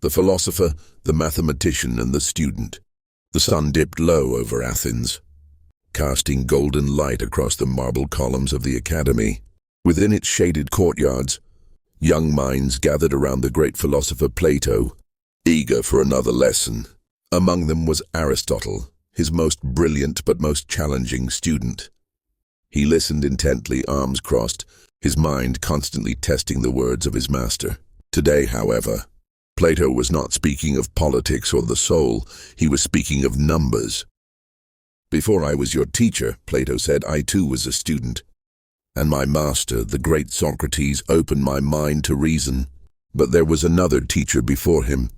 the philosopher, the mathematician, and the student. The sun dipped low over Athens, casting golden light across the marble columns of the academy. Within its shaded courtyards, young minds gathered around the great philosopher Plato, eager for another lesson. Among them was Aristotle, his most brilliant but most challenging student. He listened intently, arms crossed, his mind constantly testing the words of his master. Today, however, Plato was not speaking of politics or the soul, he was speaking of numbers. "Before I was your teacher," Plato said, "I too was a student. And my master, the great Socrates, opened my mind to reason. But there was another teacher before him,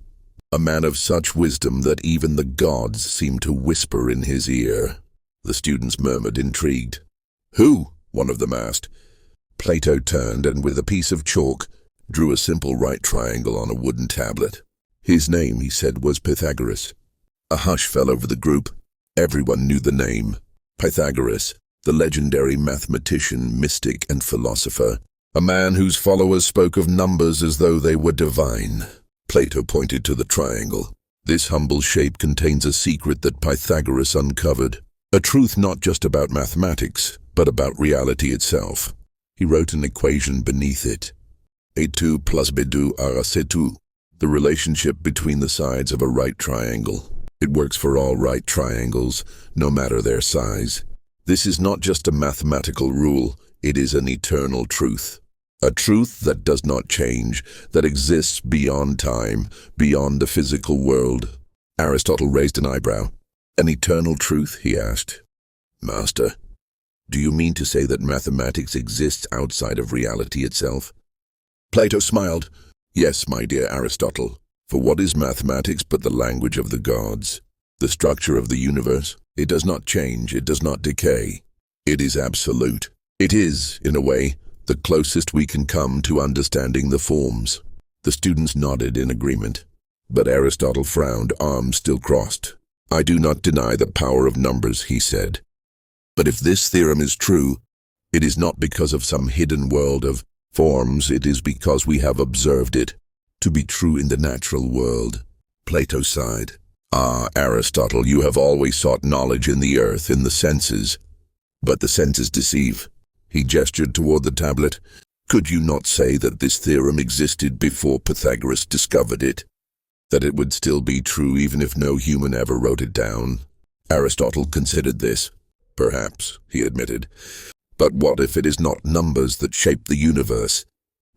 a man of such wisdom that even the gods seemed to whisper in his ear." The students murmured, intrigued. "Who?" one of them asked. Plato turned and with a piece of chalk drew a simple right triangle on a wooden tablet. "His name," he said, "was Pythagoras." A hush fell over the group. Everyone knew the name. Pythagoras, the legendary mathematician, mystic, and philosopher. A man whose followers spoke of numbers as though they were divine. Plato pointed to the triangle. "This humble shape contains a secret that Pythagoras uncovered. A truth not just about mathematics, but about reality itself." He wrote an equation beneath it. A2 plus B2 are a C2, the relationship between the sides of a right triangle. It works for all right triangles, no matter their size. This is not just a mathematical rule, it is an eternal truth. A truth that does not change, that exists beyond time, beyond the physical world. Aristotle raised an eyebrow. "An eternal truth?" he asked. "Master, do you mean to say that mathematics exists outside of reality itself?" Plato smiled. "Yes, my dear Aristotle, for what is mathematics but the language of the gods? The structure of the universe, it does not change, it does not decay. It is absolute. It is, in a way, the closest we can come to understanding the forms." The students nodded in agreement, but Aristotle frowned, arms still crossed. "I do not deny the power of numbers," he said. "But if this theorem is true, it is not because of some hidden world of forms, it is because we have observed it to be true in the natural world." Plato sighed. "Ah, Aristotle, you have always sought knowledge in the earth, in the senses. But the senses deceive." He gestured toward the tablet. "Could you not say that this theorem existed before Pythagoras discovered it? That it would still be true even if no human ever wrote it down?" Aristotle considered this. "Perhaps," he admitted. "But what if it is not numbers that shape the universe,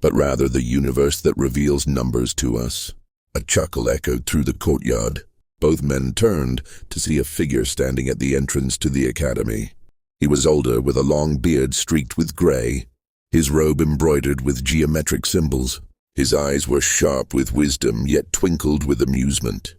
but rather the universe that reveals numbers to us?" A chuckle echoed through the courtyard. Both men turned to see a figure standing at the entrance to the academy. He was older, with a long beard streaked with gray, his robe embroidered with geometric symbols. His eyes were sharp with wisdom, yet twinkled with amusement.